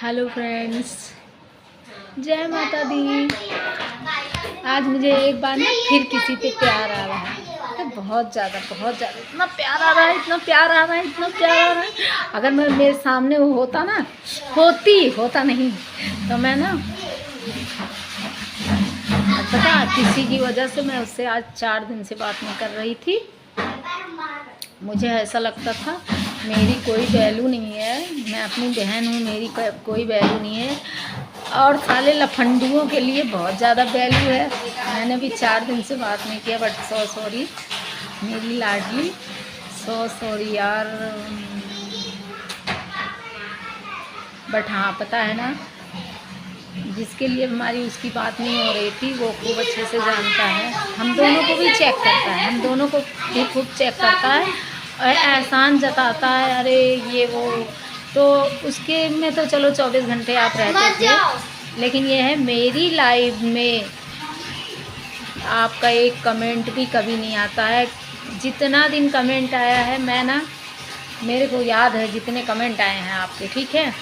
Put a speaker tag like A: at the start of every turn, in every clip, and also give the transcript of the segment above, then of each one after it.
A: Hello friends, जय माता दी। आज मुझे एक बार ना फिर किसी पे प्यार आ रहा है, तो बहुत ज़्यादा इतना प्यार आ रहा है, इतना प्यार आ रहा है, इतना प्यार आ रहा है। अगर मैं मेरे सामने वो होता ना, होता नहीं तो मैं ना पता किसी की वजह से मैं उससे आज 4 दिन से बात नहीं कर रही थी। मुझे ऐसा लगता था मेरी कोई वैल्यू नहीं है, मैं अपनी बहन हूँ, मेरी कोई वैल्यू नहीं है, और साले लफंडुओं के लिए बहुत ज़्यादा वैल्यू है। मैंने भी 4 दिन से बात नहीं किया, बट सॉरी मेरी लाडली, सॉरी यार। बट हाँ, पता है ना, जिसके लिए हमारी उसकी बात नहीं हो रही थी वो खूब अच्छे से जानता है, हम दोनों को भी चेक करता है, हम दोनों को भी खूब चेक करता है और एहसान जताता है, अरे ये वो। तो उसके में तो चलो 24 घंटे आप रहते थे, लेकिन ये है मेरी लाइफ में आपका एक कमेंट भी कभी नहीं आता है। जितना दिन कमेंट आया है, मैं ना, मेरे को याद है जितने कमेंट आए हैं आपके, ठीक है।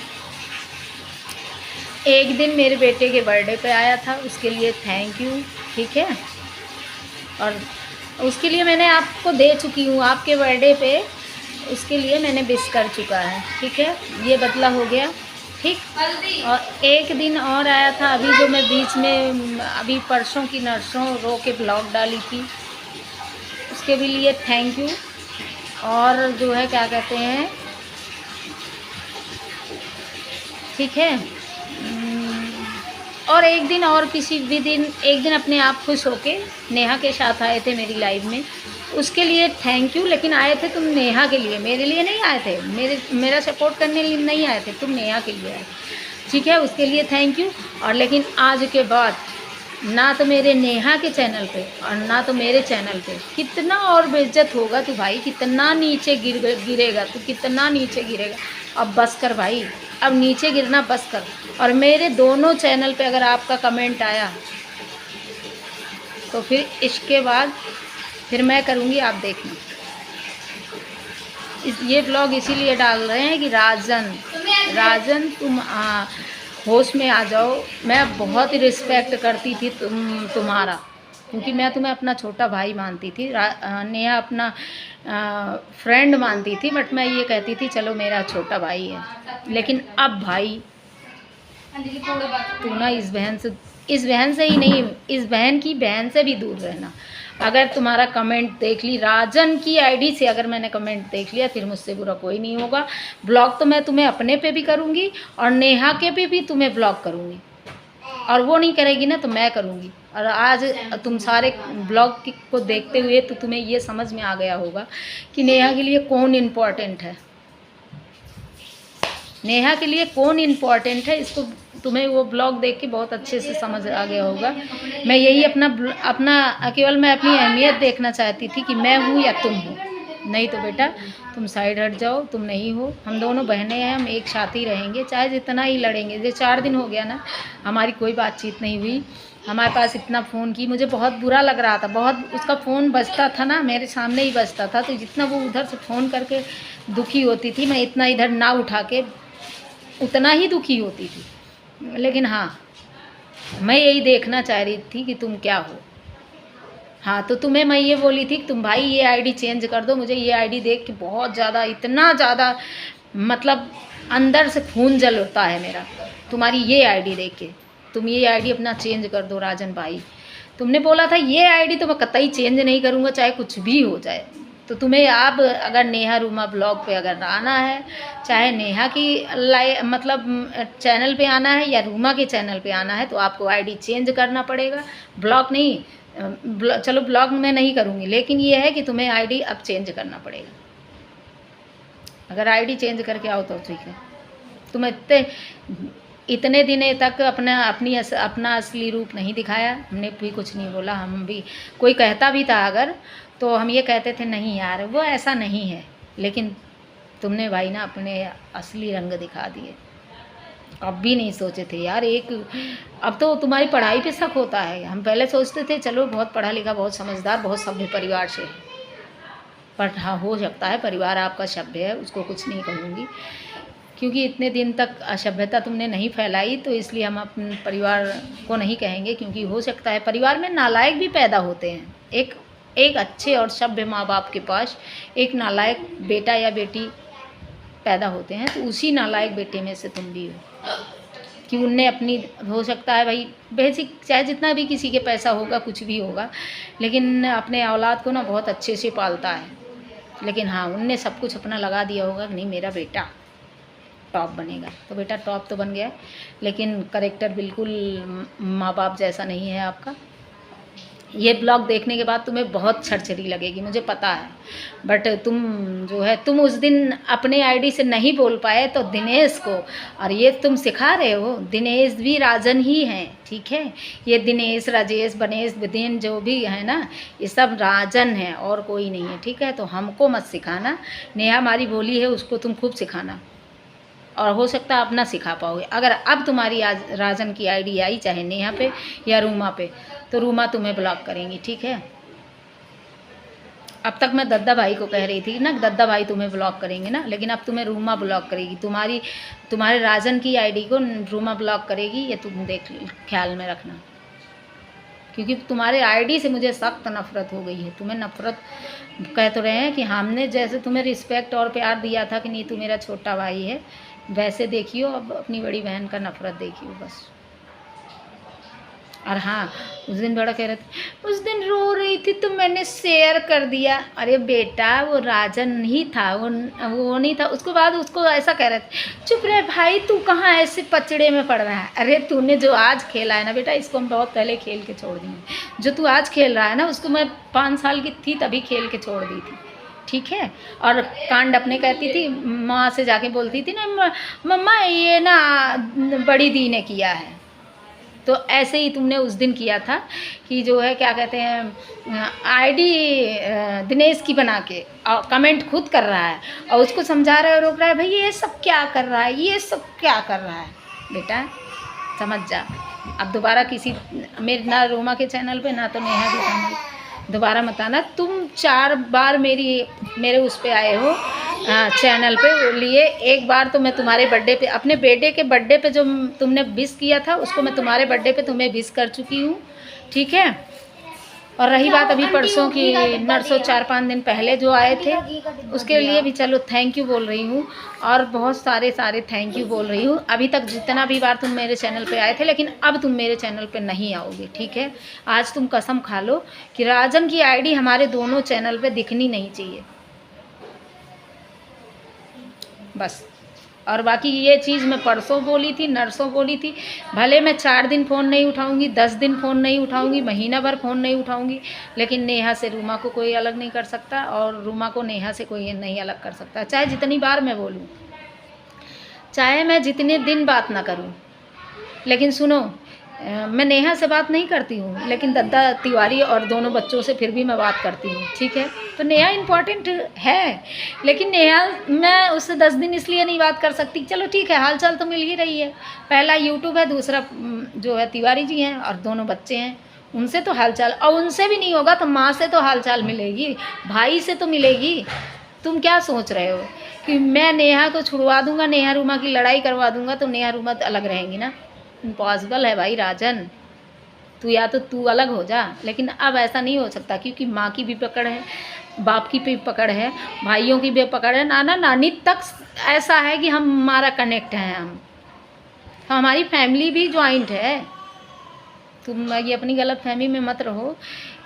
A: एक दिन मेरे बेटे के बर्थडे पे आया था, उसके लिए थैंक यू, ठीक है। और उसके लिए मैंने आपको दे चुकी हूँ, आपके बर्थडे पे उसके लिए मैंने विश कर चुका है, ठीक है। ये बदला हो गया, ठीक। और एक दिन और आया था अभी, जो मैं बीच में अभी परसों की नरसों रो के ब्लॉग डाली थी, उसके भी लिए थैंक यू। और जो है क्या कहते हैं, ठीक है। और एक दिन और किसी भी दिन, एक दिन अपने आप खुश होके नेहा के साथ आए थे मेरी लाइफ में, उसके लिए थैंक यू। लेकिन आए थे तुम नेहा के लिए, मेरे लिए नहीं आए थे, मेरा सपोर्ट करने लिए नहीं आए थे, तुम नेहा के लिए आए, ठीक है। उसके लिए थैंक यू। और लेकिन आज के बाद ना तो मेरे नेहा के चैनल पे और ना तो मेरे चैनल पे कितना और बेइज्जत होगा तू भाई, कितना नीचे गिरेगा तू, कितना नीचे गिरेगा। अब बस कर भाई, अब नीचे गिरना बस कर। और मेरे दोनों चैनल पे अगर आपका कमेंट आया तो फिर इसके बाद फिर मैं करूँगी, आप देखना। ये ब्लॉग इसीलिए डाल रहे हैं कि राजन तुम होश में आ जाओ। मैं बहुत ही रिस्पेक्ट करती थी तुम्हारा, क्योंकि मैं तुम्हें अपना छोटा भाई मानती थी, नेहा अपना फ्रेंड मानती थी, बट मैं ये कहती थी चलो मेरा छोटा भाई है। लेकिन अब भाई तू ना इस बहन से ही नहीं, इस बहन की बहन से भी दूर रहना। अगर तुम्हारा कमेंट देख ली, राजन की आईडी से अगर मैंने कमेंट देख लिया, फिर मुझसे बुरा कोई नहीं होगा। ब्लॉक तो मैं तुम्हें अपने पे भी करूँगी और नेहा के पे भी तुम्हें ब्लॉक करूँगी, और वो नहीं करेगी ना तो मैं करूँगी। और आज तुम सारे ब्लॉग को देखते हुए तो तुम्हें ये समझ में आ गया होगा कि नेहा के लिए कौन इम्पोर्टेंट है, नेहा के लिए कौन इम्पोर्टेंट है। इसको तुम्हें वो ब्लॉग देख के बहुत अच्छे से समझ आ गया होगा। मैं यही अपना केवल मैं अपनी अहमियत देखना चाहती थी कि मैं हूँ या तुम हो। नहीं तो बेटा तुम साइड हट जाओ, तुम नहीं हो। हम दोनों बहनें हैं, हम एक साथ ही रहेंगे, चाहे जितना ही लड़ेंगे। ये 4 दिन हो गया ना, हमारी कोई बातचीत नहीं हुई। हमारे पास इतना फ़ोन की, मुझे बहुत बुरा लग रहा था, बहुत उसका फ़ोन बजता था ना, मेरे सामने ही बजता था, तो जितना वो उधर से फ़ोन करके दुखी होती थी, मैं इतना इधर ना उठा के उतना ही दुखी होती थी। लेकिन हाँ, मैं यही देखना चाह रही थी कि तुम क्या हो। हाँ, तो तुम्हें मैं ये बोली थी कि तुम भाई ये आईडी चेंज कर दो। मुझे ये आईडी देख के बहुत ज़्यादा, इतना ज़्यादा मतलब अंदर से खून जल होता है मेरा, तुम्हारी ये आईडी देख के। तुम ये आईडी अपना चेंज कर दो राजन भाई। तुमने बोला था ये आईडी तो मैं कतई चेंज नहीं करूँगा, चाहे कुछ भी हो जाए। तो तुम्हें अब अगर नेहा रूमा ब्लॉग पे अगर आना है, चाहे नेहा की मतलब चैनल पे आना है या रूमा के चैनल पे आना है, तो आपको आईडी चेंज करना पड़ेगा। ब्लॉग नहीं, चलो ब्लॉग मैं नहीं करूँगी, लेकिन ये है कि तुम्हें आईडी अब चेंज करना पड़ेगा। अगर आईडी चेंज करके आओ तो ठीक है। तुम इतने दिन तक अपना असली रूप नहीं दिखाया, हमने भी कुछ नहीं बोला। हम भी, कोई कहता भी था अगर, तो हम ये कहते थे नहीं यार वो ऐसा नहीं है। लेकिन तुमने भाई ना अपने असली रंग दिखा दिए। अब भी नहीं सोचे थे यार, अब तो तुम्हारी पढ़ाई पे शक होता है। हम पहले सोचते थे चलो बहुत पढ़ा लिखा, बहुत समझदार, बहुत सभ्य परिवार से, पर हाँ हो सकता है परिवार आपका सभ्य है, उसको कुछ नहीं कहूँगी। क्योंकि इतने दिन तक असभ्यता तुमने नहीं फैलाई, तो इसलिए हम अपने परिवार को नहीं कहेंगे, क्योंकि हो सकता है परिवार में नालायक भी पैदा होते हैं। एक एक अच्छे और सभ्य माँ बाप के पास एक नालायक बेटा या बेटी पैदा होते हैं, तो उसी नालायक बेटे में से तुम भी हो, कि उनने अपनी, हो सकता है भाई बेसिक, चाहे जितना भी किसी के पैसा होगा, कुछ भी होगा, लेकिन अपने औलाद को ना बहुत अच्छे से पालता है। लेकिन हाँ, उनने सब कुछ अपना लगा दिया होगा कि नहीं मेरा बेटा टॉप बनेगा, तो बेटा टॉप तो बन गया, लेकिन करेक्टर बिल्कुल माँ बाप जैसा नहीं है आपका। ये ब्लॉग देखने के बाद तुम्हें बहुत छरछरी लगेगी, मुझे पता है, बट तुम जो है, तुम उस दिन अपने आईडी से नहीं बोल पाए तो दिनेश को, और ये तुम सिखा रहे हो, दिनेश भी राजन ही हैं, ठीक है। ये दिनेश, राजेश, बनेश, विदेन जो भी है ना, ये सब राजन है और कोई नहीं है, ठीक है। तो हमको मत सिखाना, नेहा हमारी बोली है उसको तुम खूब सिखाना, और हो सकता है अपना सिखा पाओगे। अगर अब तुम्हारी आज राजन की आईडी आई, चाहे नेहा पे या रूमा पे, तो रूमा तुम्हें ब्लॉक करेंगी, ठीक है। अब तक मैं दद्दा भाई को कह रही थी ना, दद्दा भाई तुम्हें ब्लॉक करेंगे ना, लेकिन अब तुम्हें रूमा ब्लॉक करेगी। तुम्हारे राजन की आईडी को रूमा ब्लॉक करेगी, ये तुम देख ख्याल में रखना, क्योंकि तुम्हारे आईडी से मुझे सख्त नफरत हो गई है। तुम्हें नफरत कह तो रहे हैं कि हमने जैसे तुम्हें रिस्पेक्ट और प्यार दिया था कि नहीं तू मेरा छोटा भाई है, वैसे देखियो अब अपनी बड़ी बहन का नफरत देखियो बस। और हाँ, उस दिन बड़ा कह रहे थे, उस दिन रो रही थी तो मैंने शेयर कर दिया। अरे बेटा, वो राजन ही था, वो नहीं था। उसके बाद उसको ऐसा कह रहे थे, चुप रहे भाई, तू कहाँ ऐसे पचड़े में पड़ रहा है। अरे तूने जो आज खेला है ना बेटा, इसको हम बहुत पहले खेल के छोड़ दिए। जो तू आज खेल रहा है ना, उसको मैं 5 साल की थी तभी खेल के छोड़ दी थी, ठीक है। और कांड अपने कहती थी, माँ से जाके बोलती थी ना, मम्मा ये ना बड़ी दी ने किया है। तो ऐसे ही तुमने उस दिन किया था कि जो है क्या कहते हैं, आईडी दिनेश की बना के और कमेंट खुद कर रहा है, और उसको समझा रहा है, रोक रहा है, भाई ये सब क्या कर रहा है, ये सब क्या कर रहा है। बेटा समझ जा, अब दोबारा किसी मेरे ना रोमा के चैनल पे ना तो नेहा के चैनल दोबारा मत आना। तुम 4 बार मेरे उस पे आए हो चैनल पे लिए। एक बार तो मैं तुम्हारे बर्थडे पे, अपने बेटे के बर्थडे पे जो तुमने विश किया था, उसको मैं तुम्हारे बर्थडे पे तुम्हें विश कर चुकी हूँ, ठीक है। और रही बात अभी परसों की, नरसों 4-5 दिन पहले जो आए थे, उसके लिए भी चलो थैंक यू बोल रही हूँ, और बहुत सारे थैंक यू बोल रही हूँ। अभी तक जितना भी बार तुम मेरे चैनल पे आए थे, लेकिन अब तुम मेरे चैनल पे नहीं आओगे, ठीक है। आज तुम कसम खा लो कि राजन की आईडी हमारे दोनों चैनल पे दिखनी नहीं चाहिए, बस। और बाकी ये चीज़ मैं परसों बोली थी, नरसों बोली थी, भले मैं 4 दिन फ़ोन नहीं उठाऊंगी, 10 दिन फ़ोन नहीं उठाऊंगी, महीना भर फ़ोन नहीं उठाऊंगी, लेकिन नेहा से रूमा को कोई अलग नहीं कर सकता, और रूमा को नेहा से कोई नहीं अलग कर सकता। चाहे जितनी बार मैं बोलूँ, चाहे मैं जितने दिन बात ना करूँ, लेकिन सुनो, मैं नेहा से बात नहीं करती हूँ, लेकिन दद्दा तिवारी और दोनों बच्चों से फिर भी मैं बात करती हूँ, ठीक है। तो नेहा इम्पॉर्टेंट है, लेकिन नेहा मैं उससे 10 दिन इसलिए नहीं बात कर सकती। चलो ठीक है, हालचाल तो मिल ही रही है। पहला यूट्यूब है, दूसरा जो है तिवारी जी हैं, और दोनों बच्चे हैं, उनसे तो हालचाल, और उनसे भी नहीं होगा तो माँ से तो हालचाल मिलेगी, भाई से तो मिलेगी। तुम क्या सोच रहे हो कि मैं नेहा को छुड़वा दूंगा, नेहा रूमा की लड़ाई करवा दूंगा तो नेहा रूमा अलग रहेंगी ना? इम्पॉसिबल है भाई राजन, तू या तो तू अलग हो जा, लेकिन अब ऐसा नहीं हो सकता, क्योंकि माँ की भी पकड़ है, बाप की भी पकड़ है, भाइयों की भी पकड़ है, नाना नानी तक ऐसा है कि हमारा कनेक्ट है, हमारी फैमिली भी ज्वाइंट है। तुम ये अपनी गलत फहमी में मत रहो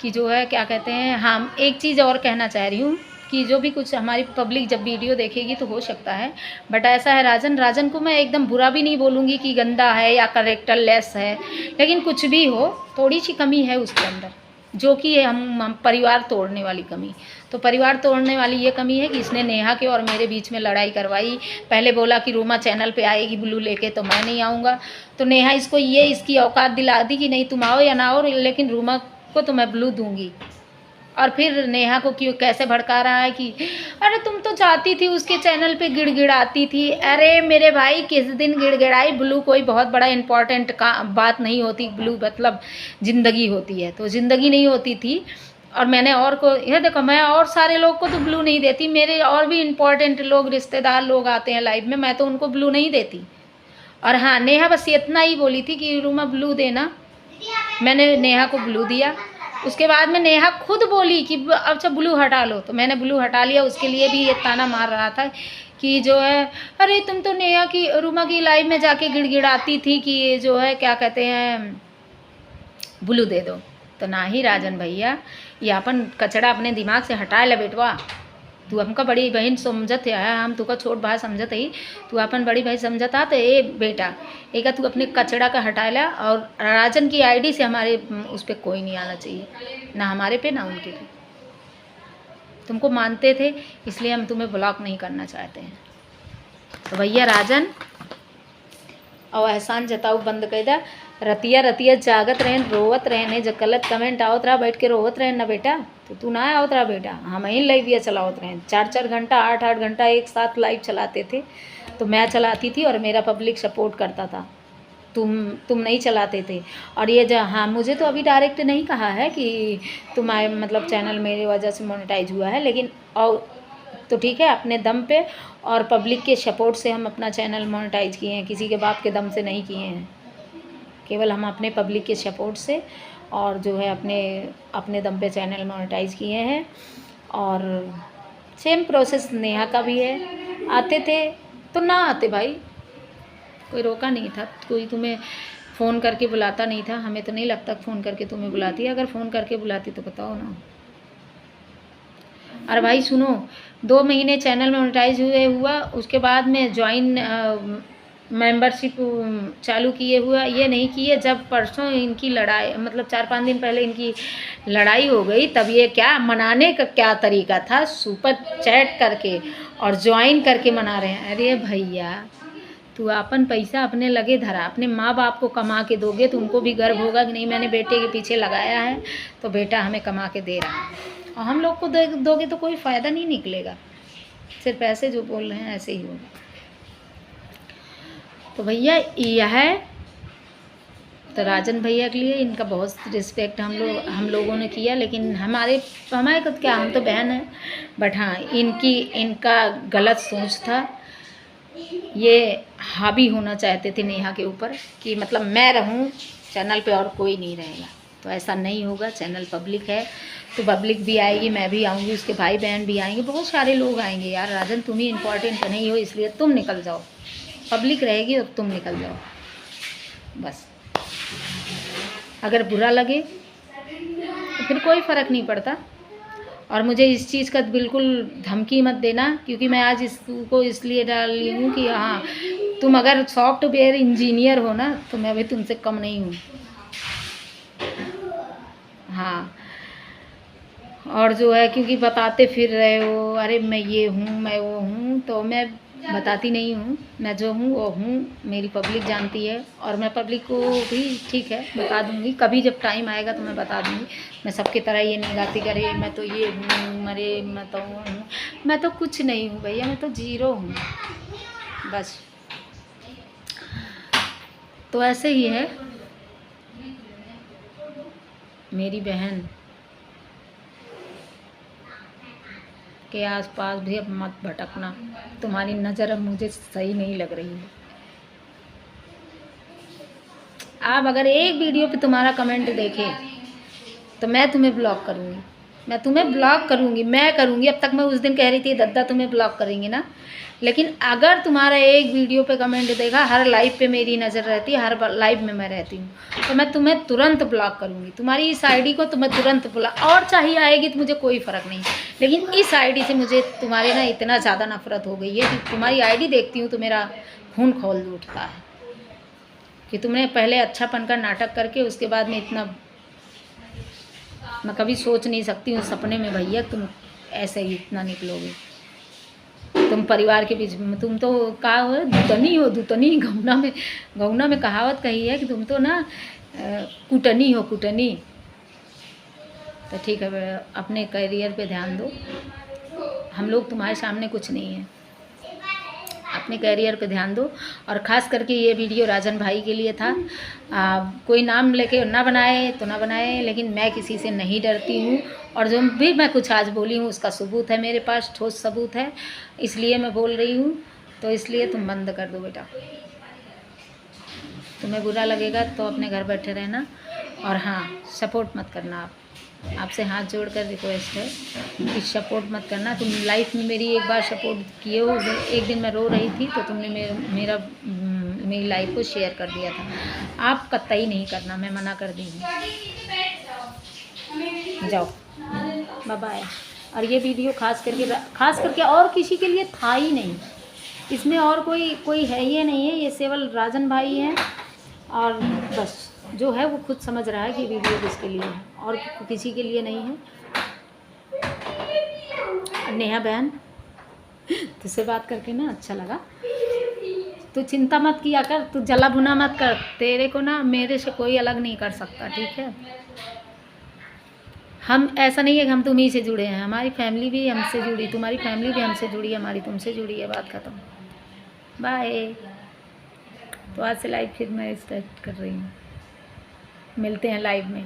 A: कि जो है क्या कहते हैं। हाँ, एक चीज़ और कहना चाह रही हूँ कि जो भी कुछ हमारी पब्लिक जब वीडियो देखेगी तो हो सकता है, बट ऐसा है राजन को मैं एकदम बुरा भी नहीं बोलूँगी कि गंदा है या करेक्टर लेस है, लेकिन कुछ भी हो, थोड़ी सी कमी है उसके अंदर, जो कि हम परिवार तोड़ने वाली कमी। तो परिवार तोड़ने वाली ये कमी है कि इसने नेहा के और मेरे बीच में लड़ाई करवाई। पहले बोला कि रूमा चैनल पे आएगी ब्लू लेके, तो मैं नहीं आऊँगा, तो नेहा इसको ये इसकी औकात दिला दी कि नहीं तुम आओ या ना आओ, लेकिन रूमा को तो मैं ब्लू दूँगी। और फिर नेहा को क्यों कैसे भड़का रहा है कि अरे तुम तो चाहती थी उसके चैनल पे गिड़गिड़ाती थी। अरे मेरे भाई, किस दिन गिड़गिड़ाई? ब्लू कोई बहुत बड़ा इम्पॉर्टेंट का बात नहीं होती, ब्लू मतलब ज़िंदगी होती है, तो ज़िंदगी नहीं होती थी। और मैंने और को ये देखो, मैं और सारे लोग को तो ब्लू नहीं देती, मेरे और भी इम्पोर्टेंट लोग रिश्तेदार लोग आते हैं लाइव में, मैं तो उनको ब्लू नहीं देती। और हाँ, नेहा बस इतना ही बोली थी कि रूमा ब्लू देना, मैंने नेहा को ब्लू दिया। उसके बाद में नेहा खुद बोली कि अच्छा ब्लू हटा लो, तो मैंने ब्लू हटा लिया। उसके लिए भी ये ताना मार रहा था कि जो है, अरे तुम तो नेहा की रूमा की लाइव में जाके गिड़गिड़ाती थी कि ये जो है क्या कहते हैं ब्लू दे दो। तो ना ही राजन भैया, ये अपन कचड़ा अपने दिमाग से हटा ले बेटवा। तू हमका बड़ी बहन समझत है, हम तुका छोट भाई समझत ही, तू अपन बड़ी भाई समझत आ। तो ए बेटा, एक तू अपने कचड़ा का हटा ला, और राजन की आईडी से हमारे उस पर कोई नहीं आना चाहिए, ना हमारे पे ना उनके पे। तुमको मानते थे इसलिए हम तुम्हें ब्लॉक नहीं करना चाहते हैं। तो भैया राजन और एहसान जताऊ बंद कर दा। रतिया रतिया जागत रहें, रोवत रहें, जो गलत कमेंट आवत रहा बैठ के रोवत रहें ना बेटा, तो तू ना आवत रहा बेटा। हम ही लाइव ये चलावत रहें, 4-4 घंटा 8-8 घंटा एक साथ लाइव चलाते थे। तो मैं चलाती थी और मेरा पब्लिक सपोर्ट करता था, तुम नहीं चलाते थे। और ये जो हाँ, मुझे तो अभी डायरेक्ट नहीं कहा है कि तुम्हारे मतलब चैनल मेरी वजह से मोनेटाइज हुआ है, लेकिन और तो ठीक है, अपने दम पे और पब्लिक के सपोर्ट से हम अपना चैनल मोनेटाइज किए हैं, किसी के बाप के दम से नहीं किए हैं। केवल हम अपने पब्लिक के सपोर्ट से और जो है अपने दम पे चैनल मोनेटाइज किए हैं। और सेम प्रोसेस नेहा का भी है। आते थे तो ना आते भाई, कोई रोका नहीं था, कोई तुम्हें फ़ोन करके बुलाता नहीं था। हमें तो नहीं लगता फ़ोन करके तुम्हें बुलाती है, अगर फ़ोन करके बुलाती तो बताओ ना। अरे भाई सुनो, 2 महीने चैनल मोनेटाइज हुआ, उसके बाद में ज्वाइन मेंबरशिप चालू किए हुआ, ये नहीं किए जब परसों इनकी लड़ाई, मतलब 4-5 दिन पहले इनकी लड़ाई हो गई, तब ये क्या मनाने का क्या तरीका था, सुपर चैट करके और ज्वाइन करके मना रहे हैं। अरे भैया, तू अपन पैसा अपने लगे धरा, अपने माँ बाप को कमा के दोगे तो उनको भी गर्व होगा कि नहीं मैंने बेटे के पीछे लगाया है तो बेटा हमें कमा के दे रहा है। और हम लोग को दोगे तो कोई फ़ायदा नहीं निकलेगा, सिर्फ पैसे जो बोल रहे हैं ऐसे ही होगा। तो भैया यह है, तो राजन भैया के लिए इनका बहुत रिस्पेक्ट हम लोगों ने किया, लेकिन हमारे को क्या, हम तो बहन हैं, बट हाँ इनका गलत सोच था। ये हावी होना चाहते थे नेहा के ऊपर कि मतलब मैं रहूं चैनल पे और कोई नहीं रहेगा, तो ऐसा नहीं होगा। चैनल पब्लिक है तो पब्लिक भी आएगी, मैं भी आऊँगी, उसके भाई बहन भी आएंगे, बहुत सारे लोग आएंगे। यार राजन, तुम ही इम्पोर्टेंट नहीं हो, इसलिए तुम निकल जाओ, पब्लिक रहेगी और तुम निकल जाओ बस। अगर बुरा लगे तो फिर कोई फ़र्क नहीं पड़ता। और मुझे इस चीज़ का बिल्कुल धमकी मत देना, क्योंकि मैं आज इसको इसलिए डाल रही हूँ कि हाँ, तुम अगर सॉफ्टवेयर इंजीनियर हो ना, तो मैं भी तुमसे कम नहीं हूँ। हाँ, और जो है क्योंकि बताते फिर रहे हो, अरे मैं ये हूँ मैं वो हूँ, तो मैं बताती नहीं हूँ। मैं जो हूँ वो हूँ, मेरी पब्लिक जानती है, और मैं पब्लिक को भी ठीक है बता दूँगी, कभी जब टाइम आएगा तो मैं बता दूँगी। मैं सबकी तरह ये नहीं गाती करे मैं तो ये हूँ, अरे मैं तो वो हूँ, मैं तो कुछ नहीं हूँ भैया, मैं तो जीरो हूँ बस। तो ऐसे ही है मेरी बहन के आसपास भी अब मत भटकना, तुम्हारी नज़र अब मुझे सही नहीं लग रही है। आप अगर एक वीडियो पे तुम्हारा कमेंट देखे तो मैं तुम्हें ब्लॉक करूँगी, मैं तुम्हें ब्लॉक करूँगी, मैं करूँगी। अब तक मैं उस दिन कह रही थी दद्दा तुम्हें ब्लॉक करेंगे ना, लेकिन अगर तुम्हारा एक वीडियो पे कमेंट देखा, हर लाइव पे मेरी नज़र रहती है, हर लाइव में मैं रहती हूँ, तो मैं तुम्हें तुरंत ब्लॉक करूँगी। तुम्हारी इस आईडी को तुम्हें तुरंत ब्लॉक, और चाहिए आएगी तो मुझे कोई फ़र्क नहीं, लेकिन इस आईडी से मुझे तुम्हारे ना इतना ज़्यादा नफरत हो गई है कि तुम्हारी आईडी देखती हूँ तो मेरा खून खौल उठता है कि तुमने पहले अच्छापन का नाटक करके उसके बाद में इतना, मैं कभी सोच नहीं सकती हूँ सपने में भैया तुम ऐसे ही इतना निकलोगे। तुम परिवार के बीच में, तुम तो कहा हो दुतनी हो, दुतनी। गौना में कहावत कही है कि तुम तो ना कुटनी हो, कुटनी। तो ठीक है, अपने करियर पे ध्यान दो, हम लोग तुम्हारे सामने कुछ नहीं है। अपने कैरियर पे ध्यान दो। और ख़ास करके ये वीडियो राजन भाई के लिए था। कोई नाम लेके ना बनाए तो ना बनाए, लेकिन मैं किसी से नहीं डरती हूँ, और जो भी मैं कुछ आज बोली हूँ उसका सबूत है मेरे पास, ठोस सबूत है, इसलिए मैं बोल रही हूँ। तो इसलिए तुम बंद कर दो बेटा। तुम्हें बुरा लगेगा तो अपने घर बैठे रहना, और हाँ, सपोर्ट मत करना। आपसे हाथ जोड़कर रिक्वेस्ट है कि सपोर्ट मत करना। तुम लाइफ में मेरी एक बार सपोर्ट किए हो, एक दिन मैं रो रही थी तो तुमने मेरी लाइफ को शेयर कर दिया था। आप कतई नहीं करना, मैं मना कर दी हूँ। जाओ, बाय बाय। और ये वीडियो खास करके और किसी के लिए था ही नहीं, इसमें और कोई है ही नहीं है, ये केवल राजन भाई हैं। और बस जो है वो खुद समझ रहा है कि वीडियो किसके लिए है, और किसी के लिए नहीं है। नेहा बहन, तुझसे बात करके ना अच्छा लगा। तू चिंता मत किया कर, तू जला भुना मत कर, तेरे को ना मेरे से कोई अलग नहीं कर सकता, ठीक है। हम ऐसा नहीं है कि हम तुम्ही से जुड़े हैं, हमारी फैमिली भी हमसे जुड़ी, तुम्हारी फैमिली भी हमसे जुड़ी है, हमारी तुमसे जुड़ी है, बात खत्म। बाय। तो आज से लाइव फिर मैं स्टार्ट कर रही हूँ, मिलते हैं लाइव में।